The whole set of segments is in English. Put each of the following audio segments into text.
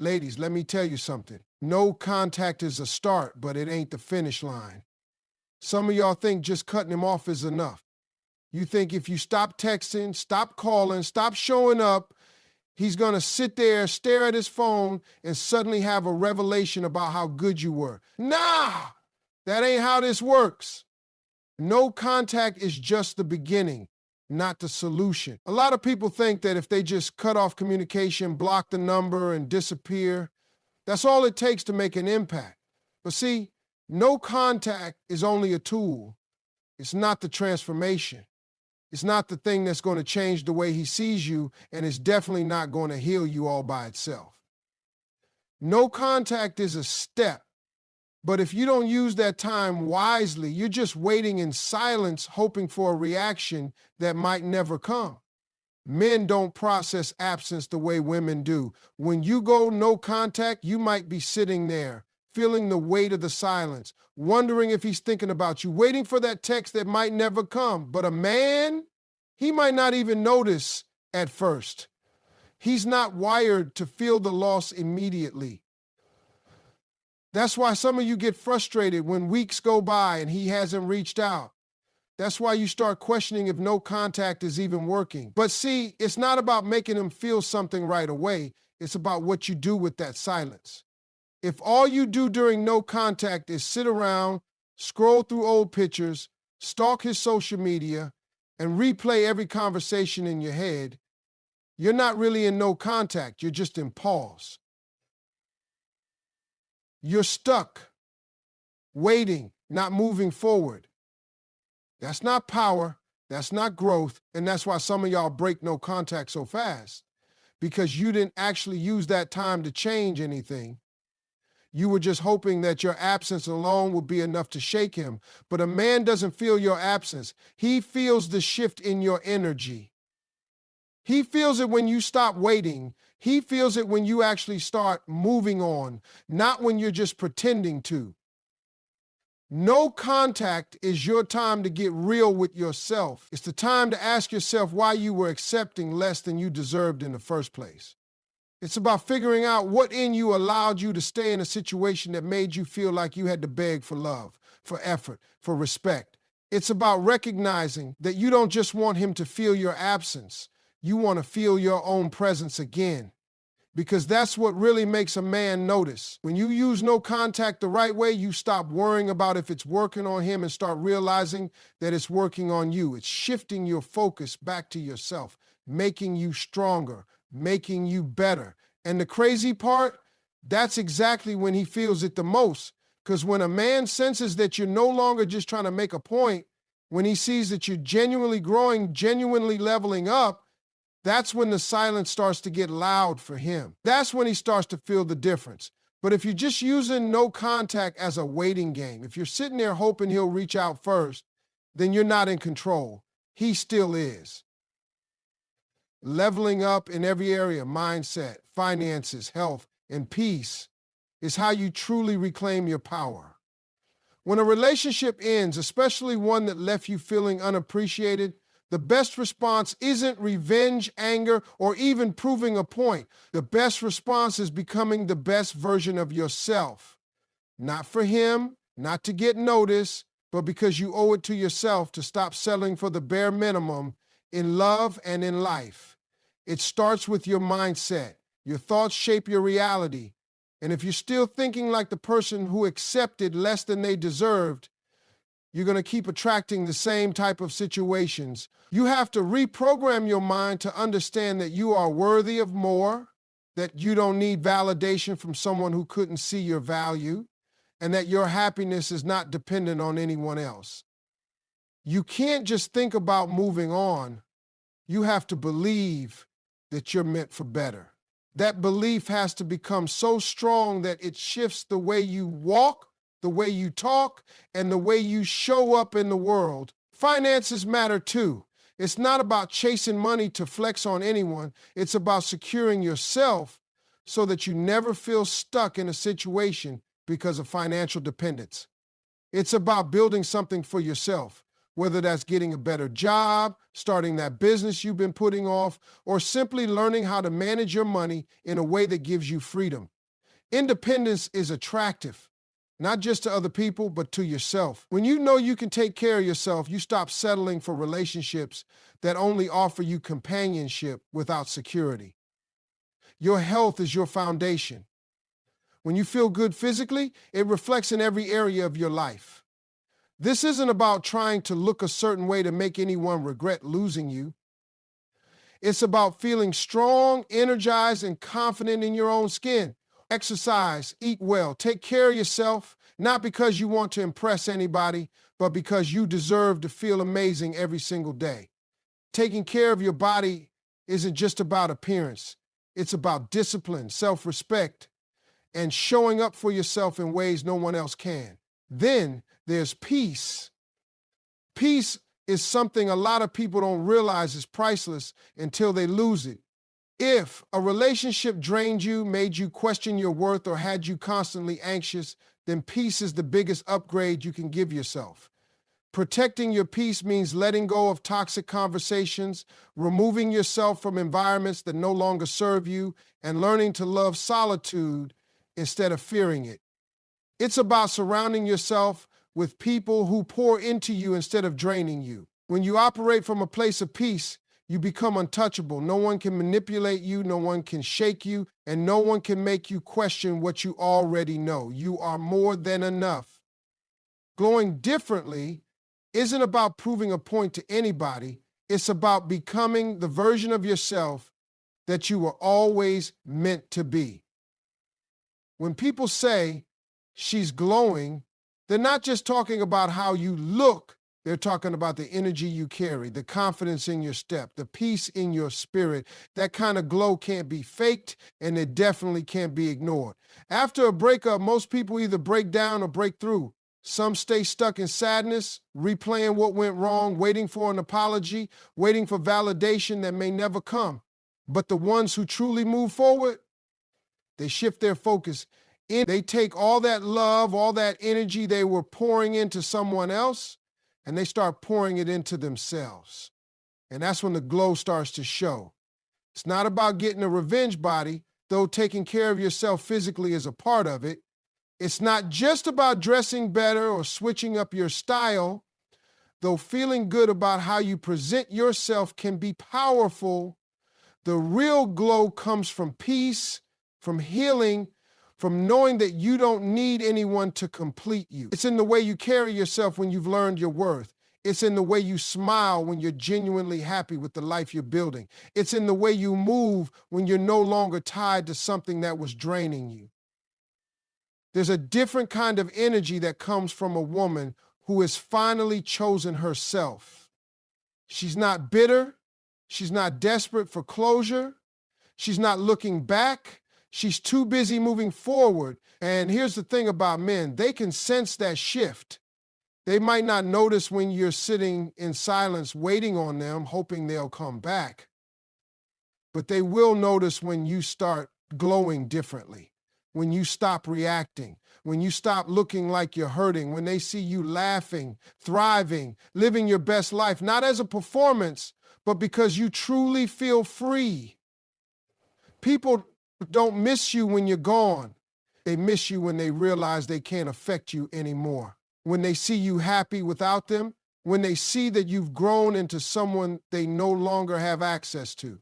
Ladies, let me tell you something. No contact is a start, but it ain't the finish line. Some of y'all think just cutting him off is enough. You think if you stop texting, stop calling, stop showing up, he's going to sit there, stare at his phone, and suddenly have a revelation about how good you were. Nah, that ain't how this works. No contact is just the beginning, not the solution. A lot of people think that if they just cut off communication, block the number, and disappear, that's all it takes to make an impact. But see, no contact is only a tool. It's not the transformation. It's not the thing that's going to change the way he sees you, and it's definitely not going to heal you all by itself. No contact is a step, but if you don't use that time wisely, you're just waiting in silence, hoping for a reaction that might never come. Men don't process absence the way women do. When you go no contact, you might be sitting there, feeling the weight of the silence, wondering if he's thinking about you, waiting for that text that might never come. But a man, he might not even notice at first. He's not wired to feel the loss immediately. That's why some of you get frustrated when weeks go by and he hasn't reached out. That's why you start questioning if no contact is even working. But see, it's not about making him feel something right away. It's about what you do with that silence. If all you do during no contact is sit around, scroll through old pictures, stalk his social media, and replay every conversation in your head, you're not really in no contact. You're just in pause. You're stuck, waiting, not moving forward. That's not power. That's not growth. And that's why some of y'all break no contact so fast, because you didn't actually use that time to change anything. You were just hoping that your absence alone would be enough to shake him. But a man doesn't feel your absence. He feels the shift in your energy. He feels it when you stop waiting. He feels it when you actually start moving on, not when you're just pretending to. No contact is your time to get real with yourself. It's the time to ask yourself why you were accepting less than you deserved in the first place. It's about figuring out what in you allowed you to stay in a situation that made you feel like you had to beg for love, for effort, for respect. It's about recognizing that you don't just want him to feel your absence. You want to feel your own presence again. Because that's what really makes a man notice. When you use no contact the right way, you stop worrying about if it's working on him and start realizing that it's working on you. It's shifting your focus back to yourself, making you stronger, making you better. And the crazy part, that's exactly when he feels it the most. Because when a man senses that you're no longer just trying to make a point, when he sees that you're genuinely growing, genuinely leveling up, that's when the silence starts to get loud for him. That's when he starts to feel the difference. But if you're just using no contact as a waiting game, if you're sitting there hoping he'll reach out first, then you're not in control. He still is. Leveling up in every area, mindset, finances, health, and peace, is how you truly reclaim your power. When a relationship ends, especially one that left you feeling unappreciated, the best response isn't revenge, anger, or even proving a point. The best response is becoming the best version of yourself. Not for him, not to get noticed, but because you owe it to yourself to stop settling for the bare minimum in love and in life. It starts with your mindset. Your thoughts shape your reality. And if you're still thinking like the person who accepted less than they deserved, you're going to keep attracting the same type of situations. You have to reprogram your mind to understand that you are worthy of more, that you don't need validation from someone who couldn't see your value, and that your happiness is not dependent on anyone else. You can't just think about moving on. You have to believe that you're meant for better. That belief has to become so strong that it shifts the way you walk, the way you talk, and the way you show up in the world. Finances matter too. It's not about chasing money to flex on anyone. It's about securing yourself so that you never feel stuck in a situation because of financial dependence. It's about building something for yourself, whether that's getting a better job, starting that business you've been putting off, or simply learning how to manage your money in a way that gives you freedom. Independence is attractive, not just to other people, but to yourself. When you know you can take care of yourself, you stop settling for relationships that only offer you companionship without security. Your health is your foundation. When you feel good physically, it reflects in every area of your life. This isn't about trying to look a certain way to make anyone regret losing you. It's about feeling strong, energized, and confident in your own skin. Exercise, eat well, take care of yourself, not because you want to impress anybody, but because you deserve to feel amazing every single day. Taking care of your body isn't just about appearance. It's about discipline, self-respect, and showing up for yourself in ways no one else can. Then there's peace. Peace is something a lot of people don't realize is priceless until they lose it. If a relationship drained you, made you question your worth, or had you constantly anxious, then peace is the biggest upgrade you can give yourself. Protecting your peace means letting go of toxic conversations, removing yourself from environments that no longer serve you, and learning to love solitude instead of fearing it. It's about surrounding yourself with people who pour into you instead of draining you. When you operate from a place of peace, you become untouchable. No one can manipulate you, no one can shake you, and no one can make you question what you already know. You are more than enough. Glowing differently isn't about proving a point to anybody. It's about becoming the version of yourself that you were always meant to be. When people say she's glowing, they're not just talking about how you look. They're talking about the energy you carry, the confidence in your step, the peace in your spirit. That kind of glow can't be faked, and it definitely can't be ignored. After a breakup, most people either break down or break through. Some stay stuck in sadness, replaying what went wrong, waiting for an apology, waiting for validation that may never come. But the ones who truly move forward, they shift their focus. They take all that love, all that energy they were pouring into someone else, and they start pouring it into themselves. And that's when the glow starts to show. It's not about getting a revenge body, though taking care of yourself physically is a part of it. It's not just about dressing better or switching up your style, though feeling good about how you present yourself can be powerful. The real glow comes from peace, from healing, from knowing that you don't need anyone to complete you. It's in the way you carry yourself when you've learned your worth. It's in the way you smile when you're genuinely happy with the life you're building. It's in the way you move when you're no longer tied to something that was draining you. There's a different kind of energy that comes from a woman who has finally chosen herself. She's not bitter. She's not desperate for closure. She's not looking back. She's too busy moving forward. And here's the thing about men, they can sense that shift. They might not notice when you're sitting in silence waiting on them, hoping they'll come back. But they will notice when you start glowing differently, when you stop reacting, when you stop looking like you're hurting, when they see you laughing, thriving, living your best life, not as a performance, but because you truly feel free. People don't miss you when you're gone. They miss you when they realize they can't affect you anymore. When they see you happy without them, when they see that you've grown into someone they no longer have access to.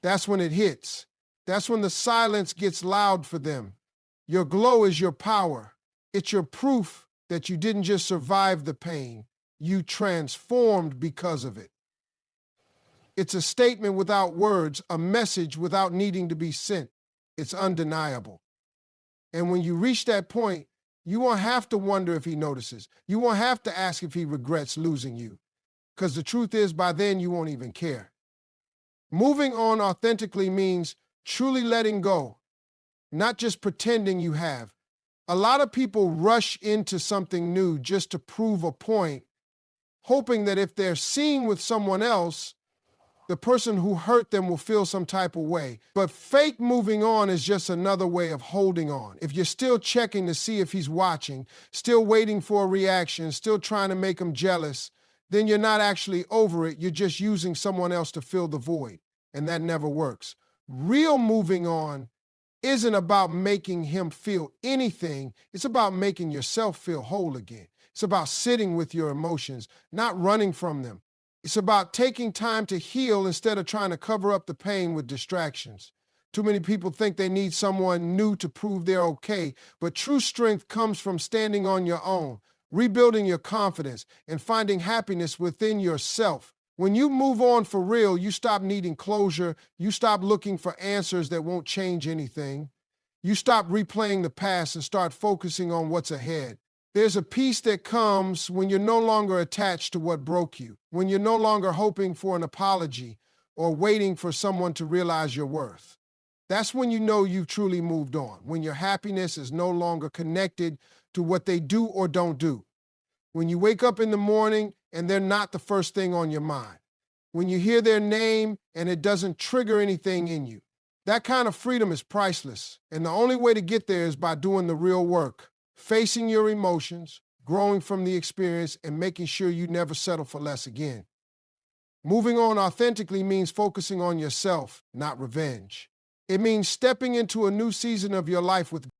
That's when it hits. That's when the silence gets loud for them. Your glow is your power. It's your proof that you didn't just survive the pain, you transformed because of it. It's a statement without words, a message without needing to be sent. It's undeniable. And when you reach that point, you won't have to wonder if he notices. You won't have to ask if he regrets losing you. Because the truth is, by then, you won't even care. Moving on authentically means truly letting go, not just pretending you have. A lot of people rush into something new just to prove a point, hoping that if they're seen with someone else, the person who hurt them will feel some type of way. But fake moving on is just another way of holding on. If you're still checking to see if he's watching, still waiting for a reaction, still trying to make him jealous, then you're not actually over it. You're just using someone else to fill the void, and that never works. Real moving on isn't about making him feel anything. It's about making yourself feel whole again. It's about sitting with your emotions, not running from them. It's about taking time to heal instead of trying to cover up the pain with distractions. Too many people think they need someone new to prove they're okay, but true strength comes from standing on your own, rebuilding your confidence, and finding happiness within yourself. When you move on for real, you stop needing closure. You stop looking for answers that won't change anything. You stop replaying the past and start focusing on what's ahead. There's a peace that comes when you're no longer attached to what broke you, when you're no longer hoping for an apology or waiting for someone to realize your worth. That's when you know you've truly moved on, when your happiness is no longer connected to what they do or don't do. When you wake up in the morning and they're not the first thing on your mind. When you hear their name and it doesn't trigger anything in you. That kind of freedom is priceless. And the only way to get there is by doing the real work, facing your emotions, growing from the experience, and making sure you never settle for less again. Moving on authentically means focusing on yourself, not revenge. It means stepping into a new season of your life with